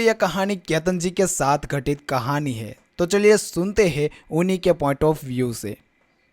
यह कहानी केतन जी के साथ घटित कहानी है। तो चलिए सुनते हैं उन्हीं के पॉइंट ऑफ व्यू से।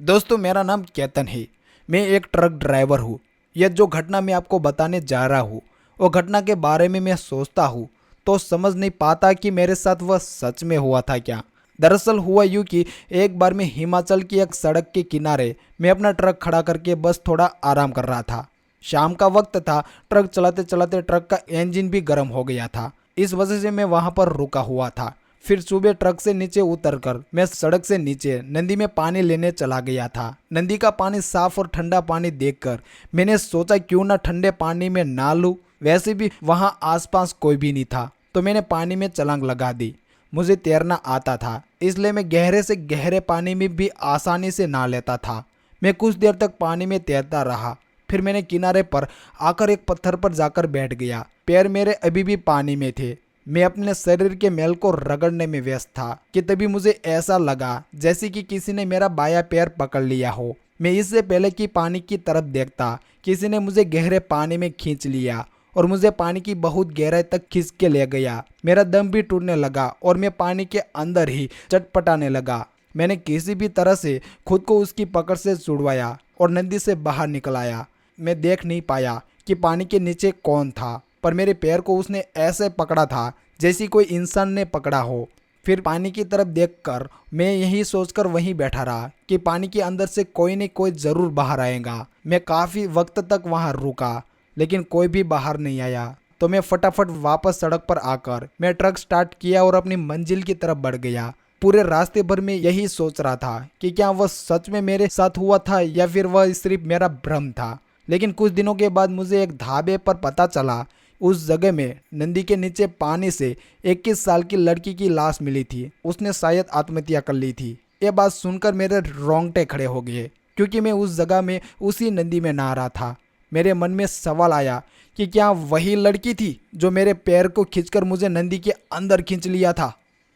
दोस्तों, मेरा नाम केतन है। मैं एक ट्रक ड्राइवर हूँ। यह जो घटना मैं आपको बताने जा रहा हूँ, वो घटना के बारे में मैं सोचता हूँ तो समझ नहीं पाता कि मेरे साथ वह सच में हुआ था क्या। दरअसल हुआ यूँ कि एक बार मैं हिमाचल की एक सड़क के किनारे मैं अपना ट्रक खड़ा करके बस थोड़ा आराम कर रहा था। शाम का वक्त था। ट्रक चलाते चलाते ट्रक का इंजन भी गर्म हो गया था। इस वजह से मैं वहां पर रुका हुआ था। फिर सुबह ट्रक से नीचे उतरकर मैं सड़क से नीचे नदी में पानी लेने चला गया था। नदी का पानी साफ और ठंडा पानी देखकर मैंने सोचा क्यों ना ठंडे पानी में नहा लूं। वैसे भी वहां आसपास कोई भी नहीं था तो मैंने पानी में छलांग लगा दी। मुझे तैरना आता था, इसलिए मैं गहरे से गहरे पानी में भी आसानी से नहा लेता था। मैं कुछ देर तक पानी में तैरता रहा। फिर मैंने किनारे पर आकर एक पत्थर पर जाकर बैठ गया। पैर मेरे अभी भी पानी में थे। मैं अपने शरीर के मैल को रगड़ने में व्यस्त था कि तभी मुझे ऐसा लगा जैसे कि किसी ने मेरा बायां पैर पकड़ लिया हो। मैं इससे पहले कि पानी की तरफ देखता, किसी ने मुझे गहरे पानी में खींच लिया और मुझे पानी की बहुत गहराई तक खींच के ले गया। मेरा दम भी टूटने लगा और मैं पानी के अंदर ही चटपटाने लगा। मैंने किसी भी तरह से खुद को उसकी पकड़ से छुड़वाया और नदी से बाहर निकल आया। मैं देख नहीं पाया कि पानी के नीचे कौन था, पर मेरे पैर को उसने ऐसे पकड़ा था जैसी कोई इंसान ने पकड़ा हो। फिर पानी की तरफ देखकर मैं यही सोचकर वहीं बैठा रहा कि पानी के अंदर से कोई न कोई जरूर बाहर आएगा। मैं काफ़ी वक्त तक वहां रुका, लेकिन कोई भी बाहर नहीं आया। तो मैं फटाफट वापस सड़क पर आकर मैं ट्रक स्टार्ट किया और अपनी मंजिल की तरफ बढ़ गया। पूरे रास्ते भर में यही सोच रहा था कि क्या वह सच में मेरे साथ हुआ था या फिर वह सिर्फ मेरा भ्रम था। लेकिन कुछ दिनों के बाद मुझे एक ढाबे पर पता चला उस जगह में नदी के नीचे पानी से 21 साल की लड़की की लाश मिली थी। उसने शायद आत्महत्या कर ली थी। ये बात सुनकर मेरे रोंगटे खड़े हो गए, क्योंकि मैं उस जगह में उसी नदी में नहा रहा था। मेरे मन में सवाल आया कि क्या वही लड़की थी जो मेरे पैर को खींचकर मुझे नदी के अंदर खींच लिया था।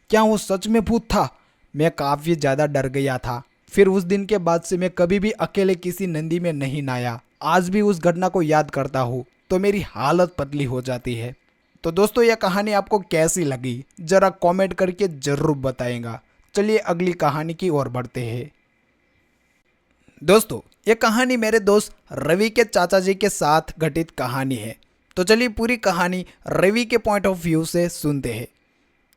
क्या वो सच में भूत था? मैं काफ़ी ज़्यादा डर गया था। फिर उस दिन के बाद से मैं कभी भी अकेले किसी नदी में नहीं नहाया। आज भी उस घटना को याद करता हूँ तो मेरी हालत पतली हो जाती है। तो दोस्तों, यह कहानी आपको कैसी लगी जरा कमेंट करके जरूर बताएगा। चलिए अगली कहानी की ओर बढ़ते हैं। दोस्तों, यह कहानी मेरे दोस्त रवि के चाचा जी के साथ घटित कहानी है। तो चलिए पूरी कहानी रवि के पॉइंट ऑफ व्यू से सुनते हैं।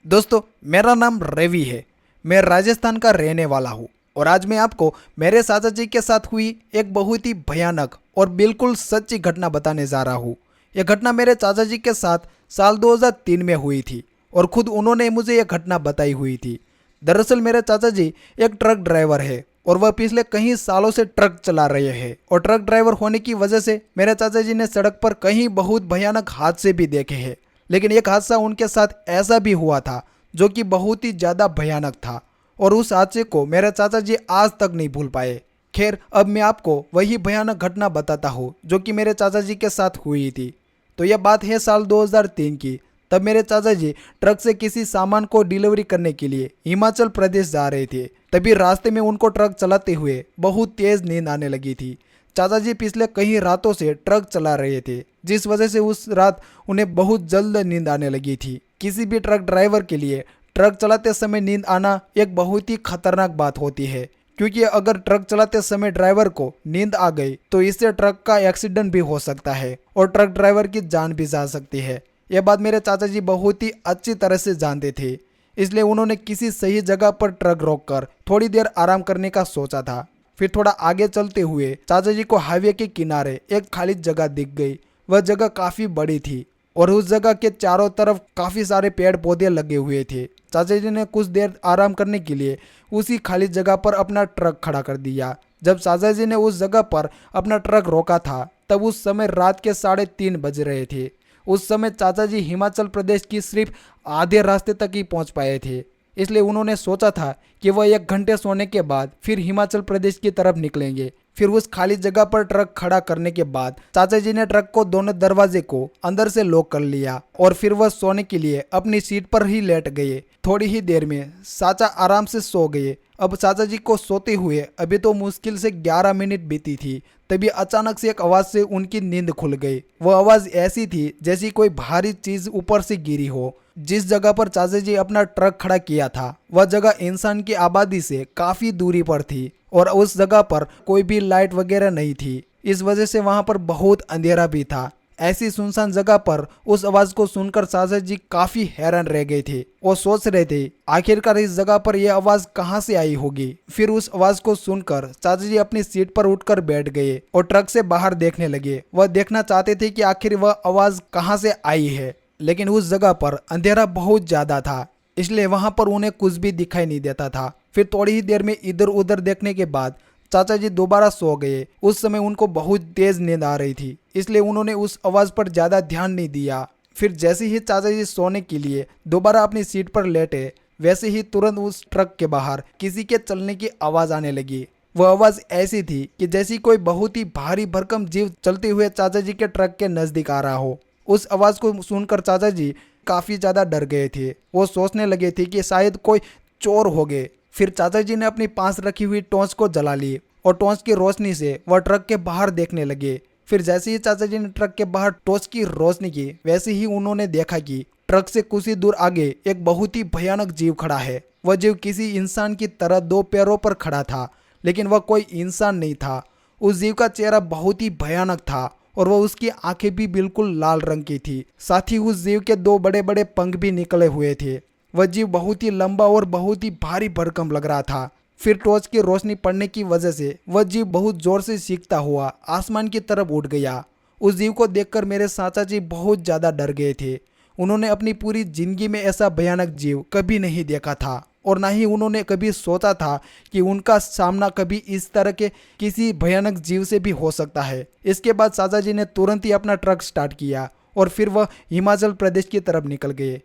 दोस्तों, मेरा नाम रवि है। मैं राजस्थान का रहने वाला हूँ और आज मैं आपको मेरे चाचा जी के साथ हुई एक बहुत ही भयानक और बिल्कुल सच्ची घटना बताने जा रहा हूँ। यह घटना मेरे चाचा जी के साथ साल 2003 में हुई थी और खुद उन्होंने मुझे यह घटना बताई हुई थी। दरअसल मेरे चाचा जी एक ट्रक ड्राइवर है और वह पिछले कई सालों से ट्रक चला रहे हैं। और ट्रक ड्राइवर होने की वजह से मेरे चाचा जी ने सड़क पर कई बहुत भयानक हादसे भी देखे हैं। लेकिन एक हादसा उनके साथ ऐसा भी हुआ था जो कि बहुत ही ज़्यादा भयानक था और उस हादसे को मेरे चाचा जी आज तक नहीं भूल पाए। खैर, अब मैं आपको वही भयानक घटना बताता हूँ जो कि मेरे चाचा जी के साथ हुई थी। तो यह बात है साल 2003 की। तब मेरे चाचा जी ट्रक से किसी सामान को डिलीवरी करने के लिए हिमाचल प्रदेश जा रहे थे। तभी रास्ते में उनको ट्रक चलाते हुए बहुत तेज नींद आने लगी थी। चाचा जी पिछले कई रातों से ट्रक चला रहे थे, जिस वजह से उस रात उन्हें बहुत जल्द नींद आने लगी थी। किसी भी ट्रक ड्राइवर के लिए ट्रक चलाते समय नींद आना एक बहुत ही खतरनाक बात होती है, क्योंकि अगर ट्रक चलाते समय ड्राइवर को नींद आ गई तो इससे ट्रक का एक्सीडेंट भी हो सकता है और ट्रक ड्राइवर की जान भी जा सकती है। यह बात मेरे चाचा जी बहुत ही अच्छी तरह से जानते थे, इसलिए उन्होंने किसी सही जगह पर ट्रक रोककर थोड़ी देर आराम करने का सोचा था। फिर थोड़ा आगे चलते हुए चाचा जी को हाईवे के किनारे एक खाली जगह दिख गई। वह जगह काफ़ी बड़ी थी और उस जगह के चारों तरफ काफ़ी सारे पेड़ पौधे लगे हुए थे। चाचा जी ने कुछ देर आराम करने के लिए उसी खाली जगह पर अपना ट्रक खड़ा कर दिया। जब चाचा जी ने उस जगह पर अपना ट्रक रोका था तब उस समय रात के 3:30 बज रहे थे। उस समय चाचा जी हिमाचल प्रदेश की सिर्फ आधे रास्ते तक ही पहुंच पाए थे, इसलिए उन्होंने सोचा था कि वह 1 घंटे सोने के बाद फिर हिमाचल प्रदेश की तरफ निकलेंगे। फिर उस खाली जगह पर ट्रक खड़ा करने के बाद चाचा जी ने ट्रक को दोनों दरवाजे को अंदर से लॉक कर लिया और फिर वह सोने के लिए अपनी सीट पर ही लेट गए। थोड़ी ही देर में चाचा आराम से सो गए। अब चाचा जी को सोते हुए अभी तो मुश्किल से 11 मिनट बीती थी, तभी अचानक से एक आवाज से उनकी नींद खुल गई। वो आवाज ऐसी थी जैसी कोई भारी चीज ऊपर से गिरी हो। जिस जगह पर चाचा जी अपना ट्रक खड़ा किया था वह जगह इंसान की आबादी से काफी दूरी पर थी और उस जगह पर कोई भी लाइट वगैरह नहीं थी। इस वजह से वहां पर बहुत अंधेरा भी था। ऐसी सुनसान जगह पर उस आवाज को सुनकर चाचा जी काफी हैरान रह गए थे और सोच रहे थे आखिरकार इस जगह पर यह आवाज कहां से आई होगी। फिर उस आवाज को सुनकर चाचा जी अपनी सीट पर उठकर बैठ गए और ट्रक से बाहर देखने लगे। वह देखना चाहते थे कि आखिर वह आवाज कहां से आई है, लेकिन उस जगह पर अंधेरा बहुत ज्यादा था, इसलिए वहां पर उन्हें कुछ भी दिखाई नहीं देता था। फिर थोड़ी ही देर में इधर उधर देखने के बाद चाचा जी दोबारा सो गए। उस समय उनको बहुत तेज नींद आ रही थी, इसलिए उन्होंने उस आवाज पर ज्यादा ध्यान नहीं दिया। फिर जैसे ही चाचा जी सोने के लिए दोबारा अपनी सीट पर लेटे, वैसे ही तुरंत उस ट्रक के बाहर किसी के चलने की आवाज आने लगी। वह आवाज ऐसी थी कि जैसी कोई बहुत ही भारी भरकम जीव चलते हुए चाचा जी के ट्रक के नजदीक आ रहा हो। उस आवाज को सुनकर चाचा जी काफी ज्यादा डर गए थे। वो सोचने लगे थे कि शायद कोई चोर हो गए। फिर चाचा जी ने अपनी पास रखी हुई टॉर्च को जला ली और टॉर्च की रोशनी से वह ट्रक के बाहर देखने लगे। फिर जैसे ही चाचा जी ने ट्रक के बाहर टॉर्च की रोशनी की, वैसे ही उन्होंने देखा कि ट्रक से कुछ ही दूर आगे एक बहुत ही भयानक जीव खड़ा है। वह जीव किसी इंसान की तरह दो पैरों पर खड़ा था, लेकिन वह कोई इंसान नहीं था। उस जीव का चेहरा बहुत ही भयानक था और वह उसकी आंखें भी बिल्कुल लाल रंग की थी। साथ ही उस जीव के दो बड़े बड़े पंख भी निकले हुए थे। वह जीव बहुत ही लंबा और बहुत ही भारी भरकम लग रहा था। फिर टॉर्च की रोशनी पड़ने की वजह से वह जीव बहुत जोर से चीखता हुआ आसमान की तरफ उड़ गया। उस जीव को देखकर मेरे चाचा जी बहुत ज्यादा डर गए थे। उन्होंने अपनी पूरी जिंदगी में ऐसा भयानक जीव कभी नहीं देखा था और ना ही उन्होंने कभी सोचा था कि उनका सामना कभी इस तरह के किसी भयानक जीव से भी हो सकता है। इसके बाद चाचा जी ने तुरंत ही अपना ट्रक स्टार्ट किया और फिर वह हिमाचल प्रदेश की तरफ निकल गए।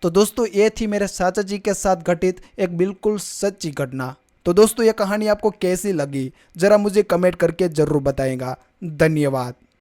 तो दोस्तों ये थी मेरे चाचा जी के साथ घटित एक बिल्कुल सच्ची घटना। तो दोस्तों ये कहानी आपको कैसी लगी जरा मुझे कमेंट करके जरूर बताएगा। धन्यवाद।